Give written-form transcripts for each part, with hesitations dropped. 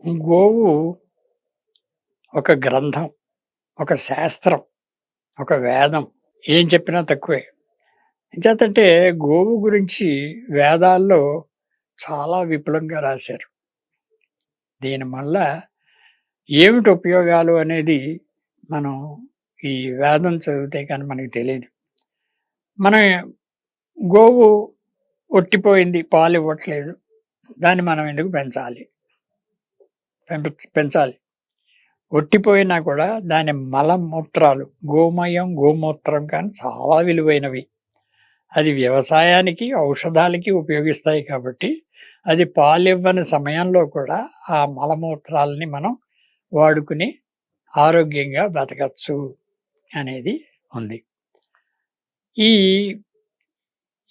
గోవు ఒక గ్రంథం, ఒక శాస్త్రం, ఒక వేదం. ఏం చెప్పినా తక్కువే. ఎంచేతంటే గోవు గురించి వేదాల్లో చాలా విపులంగా రాశారు. దీనివల్ల ఏమిటి ఉపయోగాలు అనేది మనం ఈ వేదం చదివితే కానీ మనకు తెలీదు. మనం గోవు ఒట్టిపోయింది, పాలివ్వట్లేదు. దాన్ని మనం ఎందుకు పెంచాలి? పెంచాలి. ఒట్టిపోయినా కూడా దాని మలమూత్రాలు, గోమయం, గోమూత్రం కానీ చాలా విలువైనవి. అది వ్యవసాయానికి, ఔషధాలకి ఉపయోగిస్తాయి కాబట్టి, అది పాలివ్వని సమయంలో కూడా ఆ మలమూత్రాలని మనం వాడుకుని ఆరోగ్యంగా బతకచ్చు అనేది ఉంది. ఈ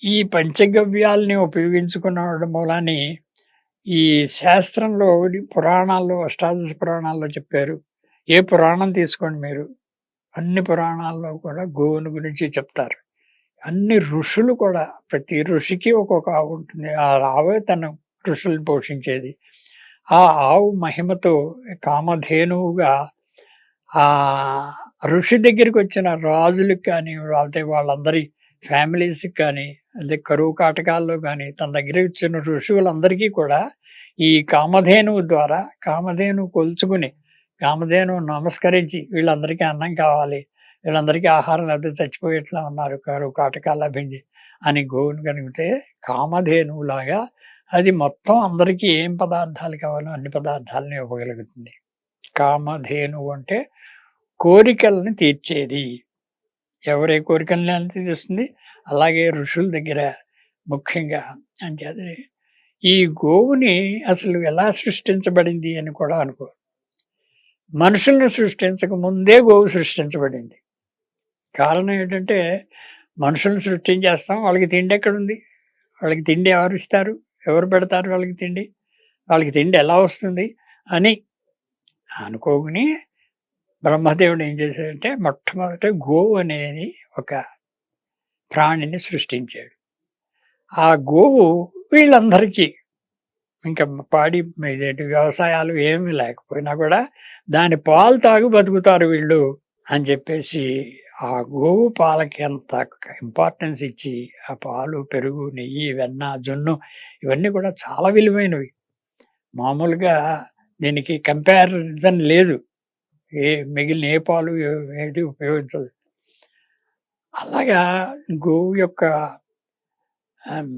ఈ పంచగవ్యాలని ఉపయోగించుకునడం మూలాని ఈ శాస్త్రంలో పురాణాల్లో, అష్టాదశ పురాణాల్లో చెప్పారు. ఏ పురాణం తీసుకోండి మీరు, అన్ని పురాణాల్లో కూడా గోవుని గురించి చెప్తారు. అన్ని ఋషులు కూడా ప్రతి ఋషికి ఒక్కొక్క ఆవు ఉంటుంది. ఆ ఆవే తను ఋషుల్ని పోషించేది. ఆ ఆవు మహిమతో కామధేనువుగా ఆ ఋషి దగ్గరికొచ్చిన రాజులకి కానీ, లేకపోతే వాళ్ళందరి ఫ్యామిలీస్‌కి కానీ, అదే కరువు కాటకాల్లో గానీ, తన దగ్గరకొచ్చిన ఋషులందరికీ కూడా ఈ కామధేనువు ద్వారా, కామధేనువు కొలుచుకుని, కామధేనువు నమస్కరించి వీళ్ళందరికీ అన్నం కావాలి, వీళ్ళందరికీ ఆహారం లేకపోతే చచ్చిపోయేట్లా ఉన్నారు, కరువు కాటకాలు లభించి అని గోవుని కనిగితే కామధేనువులాగా అది మొత్తం అందరికీ ఏం పదార్థాలు కావాలో అన్ని పదార్థాలను ఇవ్వగలుగుతుంది. కామధేనువు అంటే కోరికలను తీర్చేది. ఎవరి కోరికలను తీరుస్తుంది, అలాగే ఋషుల దగ్గర ముఖ్యంగా. అంచేత ఈ గోవుని అసలు ఎలా సృష్టించబడింది అని కూడా అనుకో. మనుషుల్ని సృష్టించక ముందే గోవు సృష్టించబడింది. కారణం ఏంటంటే మనుషుల్ని సృష్టించేస్తాం, వాళ్ళకి తిండి ఎక్కడుంది? వాళ్ళకి తిండి ఎవరిస్తారు? ఎవరు పెడతారు వాళ్ళకి తిండి? వాళ్ళకి తిండి ఎలా వస్తుంది అని అనుకోని బ్రహ్మదేవుడు ఏం చేశాడంటే మొట్టమొదట గోవు అనేది ఒక ప్రాణిని సృష్టించాడు. ఆ గోవు వీళ్ళందరికీ ఇంకా పాడి ఇదేంటి వ్యవసాయాలు ఏమీ లేకపోయినా కూడా దాని పాలు తాగి బతుకుతారు వీళ్ళు అని చెప్పేసి ఆ గోవు పాలకి అంత ఇంపార్టెన్స్ ఇచ్చి ఆ పాలు, పెరుగు, నెయ్యి, వెన్న, జున్ను ఇవన్నీ కూడా చాలా విలువైనవి. మామూలుగా దీనికి కంపారిజన్ లేదు. మిగిలిన ఏ పాలు ఏది ఉపయోగించదు. అలాగా గోవు యొక్క ఆహ్,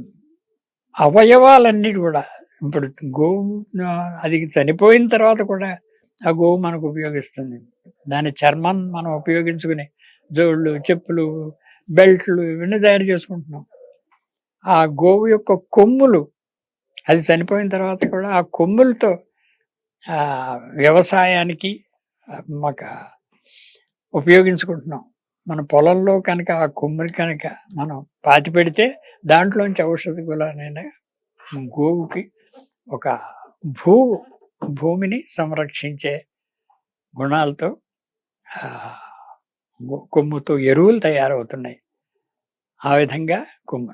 అవయవాలన్నీ కూడా ఇప్పుడు గోవు అది చనిపోయిన తర్వాత కూడా ఆ గోవు మనకు ఉపయోగిస్తుంది. దాని చర్మం మనం ఉపయోగించుకుని జోళ్ళు, చెప్పులు, బెల్ట్లు ఇవన్నీ తయారు చేసుకుంటున్నాం. ఆ గోవు యొక్క కొమ్ములు అది చనిపోయిన తర్వాత కూడా ఆ కొమ్ములతో వ్యవసాయానికి మాక ఉపయోగించుకుంటున్నాం. మన పొలంలో కనుక ఆ కొమ్ముని కనుక మనం పాతిపెడితే దాంట్లోంచి ఔషధ గుణాలైన గోవుకి ఒక భూ భూమిని సంరక్షించే గుణాలతో కొమ్ముతో ఎరువులు తయారవుతున్నాయి. ఆ విధంగా కొమ్ము.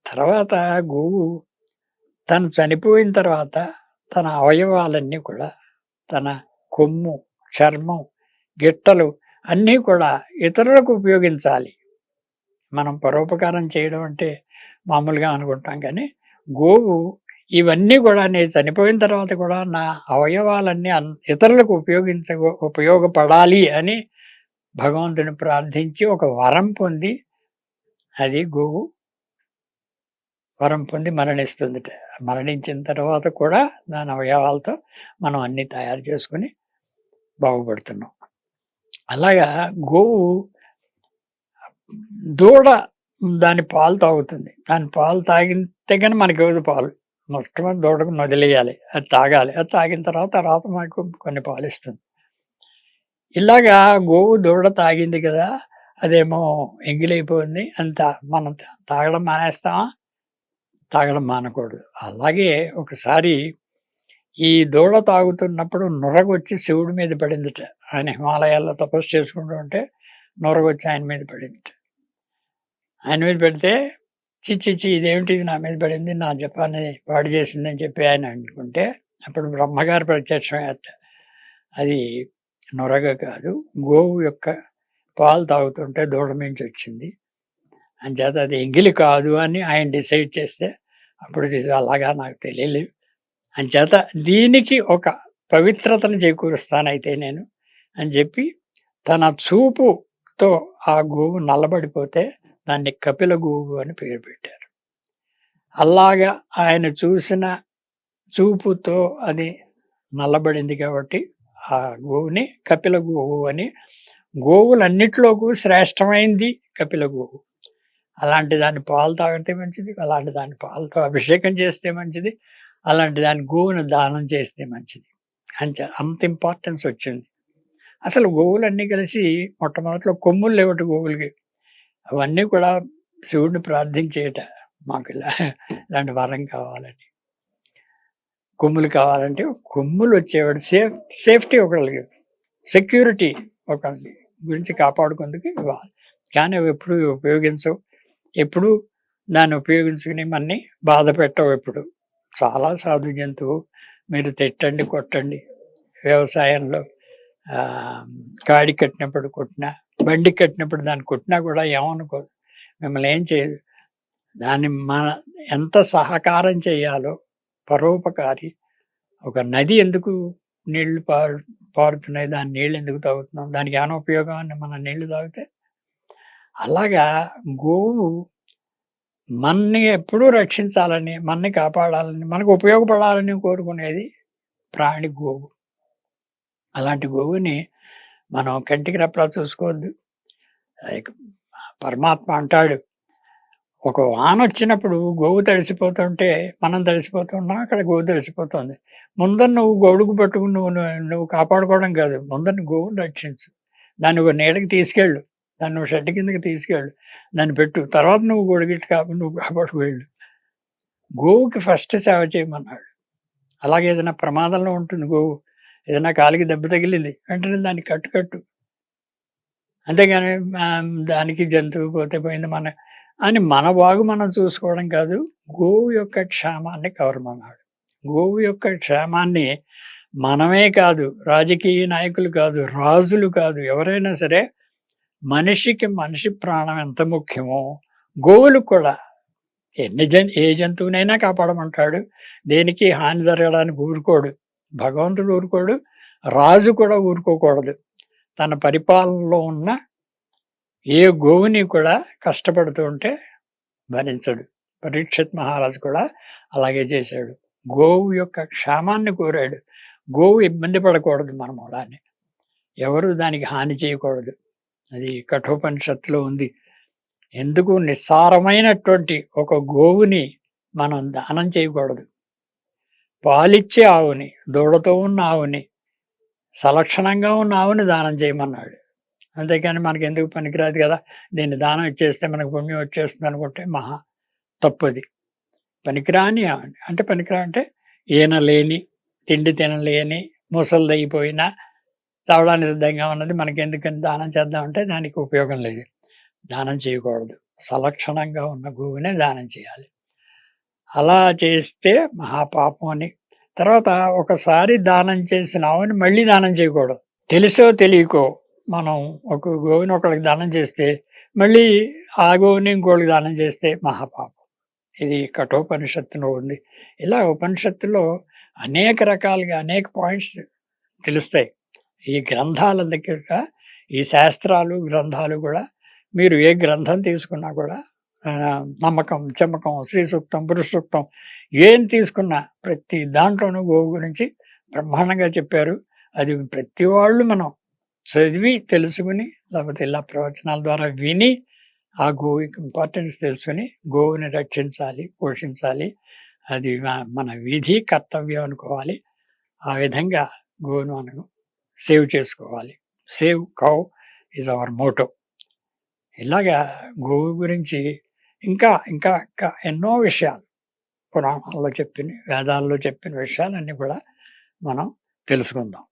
తర్వాత గోవు తను చనిపోయిన తర్వాత తన అవయవాలన్నీ కూడా తన కొమ్ము, చర్మం, గిట్టలు అన్నీ కూడా ఇతరులకు ఉపయోగించాలి. మనం పరోపకారం చేయడం అంటే మామూలుగా అనుకుంటాం కానీ, గోవు ఇవన్నీ కూడా నేను చనిపోయిన తర్వాత కూడా నా అవయవాలన్నీ ఇతరులకు ఉపయోగపడాలి అని భగవంతుని ప్రార్థించి ఒక వరం పొంది అది గోవు వరం పొంది మరణిస్తుందిట. మరణించిన తర్వాత కూడా దాని అవయవాలతో మనం అన్నీ తయారు చేసుకొని బాగుపడుతున్నాం. అలాగా గోవు దూడ దాని పాలు తాగుతుంది. దాని పాలు తాగితే గాని మనకివ్వదు పాలు. మొట్టమొదటి దూడకు వదిలేయాలి. అది తాగాలి. అది తాగిన తర్వాత మనకు కొన్ని పాలిస్తుంది. ఇలాగా గోవు దూడ తాగింది కదా! అదేమో ఎంగిలైపోయింది అని మనం తాగడం మానేస్తామా? తాగడం మానకూడదు. అలాగే ఒకసారి ఈ దూడ తాగుతున్నప్పుడు నురగొచ్చి శివుడి మీద పడిందిట. ఆయన హిమాలయాల్లో తపస్సు చేసుకుంటూ ఉంటే నురగొచ్చి ఆయన మీద పడిందిట. ఆయన మీద పెడితే ఛీ! ఛీ! ఛీ! ఇదేమిటిది నా మీద పడింది, నా జపాన్ని పాడు చేసిందని చెప్పి ఆయన అనుకుంటే అప్పుడు బ్రహ్మగారు ప్రత్యక్షమయ్యారట. అది నొరగ కాదు, గోవు యొక్క పాలు తాగుతుంటే దూడ మించొచ్చింది. అంచేత అది ఎంగిలి కాదు అని ఆయన డిసైడ్ చేస్తే, అప్పుడు అలాగా నాకు తెలియలేదు. అంచేత దీనికి ఒక పవిత్రతను చేకూరుస్తానైతే నేను అని చెప్పి, తన చూపుతో ఆ గోవు నల్లబడిపోతే దాన్ని కపిల గోవు అని పేరు పెట్టారు. అలాగా ఆయన చూసిన చూపుతో అది నల్లబడింది కాబట్టి ఆ గోవుని కపిల గోవు అని, గోవులన్నిట్లోకి శ్రేష్టమైంది కపిల గోవు. అలాంటి దాని పాలు తాగితే మంచిది, అలాంటి దాని పాలతో అభిషేకం చేస్తే మంచిది, అలాంటి దాని గోవును దానం చేస్తే మంచిది. అంత ఇంపార్టెన్స్ వచ్చింది. అసలు గోవులన్నీ కలిసి మొట్టమొదట్లో కొమ్ములు లేవటి గోవులకి. అవన్నీ కూడా శివుడిని ప్రార్థించేయట, మాకు ఇలాంటి వరం కావాలని. కొమ్ములు కావాలంటే కొమ్ములు వచ్చేవాడు సేఫ్టీ ఒకళ్ళకి, సెక్యూరిటీ ఒకళ్ళని గురించి కాపాడుకుందుకు ఇవ్వాలి. కానీ అవి ఎప్పుడు ఉపయోగించవు, ఎప్పుడు దాన్ని ఉపయోగించుకుని మనని బాధ పెట్టవు. ఎప్పుడు చాలా సాధు జంతువు, మీరు తిట్టండి కొట్టండి, వ్యవసాయంలో కాడి కట్టినప్పుడు కొట్టినా, బండి కట్టినప్పుడు దాన్ని కొట్టినా కూడా ఏమనుకోదు, మిమ్మల్ని ఏం చేయదు. దాన్ని మన ఎంత సహకారం చేయాలో, పరోపకారి. ఒక నది ఎందుకు నీళ్లు పారుతున్నాయి, దాని నీళ్ళు ఎందుకు తాగుతున్నాం, దానికి ఏమైనా ఉపయోగం అని మన నీళ్లు తాగితే, అలాగా గోవు మన్ని ఎప్పుడూ రక్షించాలని, మన్ని కాపాడాలని, మనకు ఉపయోగపడాలని కోరుకునేది ప్రాణి గోవు. అలాంటి గోవుని మనం కంటికి రెప్పలా చూసుకోవద్దు. పరమాత్మ అంటాడు, ఒక వాన వచ్చినప్పుడు గోవు తడిసిపోతుంటే మనం తడిసిపోతున్నాం, అక్కడ గోవు తడిసిపోతుంది. ముందర నువ్వు గొడుగు పట్టుకుని నువ్వు కాపాడుకోవడం కాదు, ముందర గోవును రక్షించు. దాన్ని ఒక నీడకి తీసుకెళ్ళు, దాన్ని నువ్వు షెడ్ కిందకి తీసుకెళ్ళు, దాన్ని పెట్టు, తర్వాత నువ్వు గొడుగిట్టు కాబట్టి నువ్వు కాపాడుకు వెళ్ళు. గోవుకి ఫస్ట్ సేవ చేయమన్నాడు. అలాగే ఏదైనా ప్రమాదంలో ఉంటుంది గోవు, ఏదైనా కాలికి దెబ్బ తగిలింది వెంటనే దాన్ని కట్టు. అంతేగాని దానికి జంతువు పోతే పోయింది అని మన బాగు మనం చూసుకోవడం కాదు, గోవు యొక్క క్షేమాన్ని కవరమన్నాడు. గోవు యొక్క క్షేమాన్ని మనమే కాదు, రాజకీయ నాయకులు కాదు, రాజులు కాదు, ఎవరైనా సరే, మనిషికి మనిషి ప్రాణం ఎంత ముఖ్యమో గోవులకు కూడా ఏ జంతువునైనా కాపాడమంటాడు. దేనికి హాని జరగడానికి ఊరుకోడు, భగవంతుడు ఊరుకోడు, రాజు కూడా ఊరుకోకూడదు. తన పరిపాలనలో ఉన్న ఏ గోవుని కూడా కష్టపడుతూ ఉంటే భరించడు. పరీక్షిత్ మహారాజు కూడా అలాగే చేశాడు. గోవు యొక్క క్షేమాన్ని కోరాడు. గోవు ఇబ్బంది పడకూడదు మన మూలాన్ని, ఎవరు దానికి హాని చేయకూడదు. అది కఠోపనిషత్తులో ఉంది. ఎందుకు నిస్సారమైనటువంటి ఒక గోవుని మనం దానం చేయకూడదు. పాలిచ్చే ఆవుని, దూడతో ఉన్న ఆవుని, సలక్షణంగా ఉన్న ఆవుని దానం చేయమన్నాడు. అంతేకాని మనకి ఎందుకు పనికిరాదు కదా, దీన్ని దానం ఇచ్చేస్తే మనకు పుణ్యం వచ్చేస్తుంది అనుకుంటే మహా తప్పది. పనికిరాని అంటే పనికిరా అంటే ఈనలేని, తిండి తినలేని, ముసలిదైపోయినా, చావడానికి సిద్ధంగా ఉన్నది మనకి ఎందుకని దానం చేద్దామంటే దానికి ఉపయోగం లేదు, దానం చేయకూడదు. సలక్షణంగా ఉన్న గోవునే దానం చేయాలి. అలా చేస్తే మహాపాపం అని. తర్వాత ఒకసారి దానం చేసిన ఆవుని మళ్ళీ దానం చేయకూడదు. తెలుసో తెలియకో మనం ఒక గోవుని ఒకళ్ళకి దానం చేస్తే మళ్ళీ ఆ గోవుని ఇంకోళ్ళకి దానం చేస్తే మహాపాపం. ఇది కఠోపనిషత్తులో ఉంది. ఇలా ఉపనిషత్తులో అనేక రకాలుగా అనేక పాయింట్స్ తెలుస్తాయి. ఈ గ్రంథాల దగ్గర, ఈ శాస్త్రాలు గ్రంథాలు కూడా, మీరు ఏ గ్రంథం తీసుకున్నా కూడా నమ్మకం, చమకం, శ్రీ సూక్తం, పురుష సూక్తం ఏం తీసుకున్నా ప్రతి దాంట్లోనూ గోవు గురించి బ్రహ్మాండంగా చెప్పారు. అది ప్రతి వాళ్ళు మనం చదివి తెలుసుకుని, లేకపోతే ఇలా ప్రవచనాల ద్వారా విని ఆ గోవు ఇంపార్టెన్స్ తెలుసుకుని గోవుని రక్షించాలి, పోషించాలి. అది మన విధి, కర్తవ్యం అనుకోవాలి. ఆ విధంగా గోవును మనం సేవ్ చేసుకోవాలి. Save cow is our motto. ఇలాగా గోవు గురించి ఇంకా ఇంకా ఇంకా ఎన్నో విషయాలు పురాణాల్లో చెప్పిన, వేదాల్లో చెప్పిన విషయాలన్నీ కూడా మనం తెలుసుకుందాం.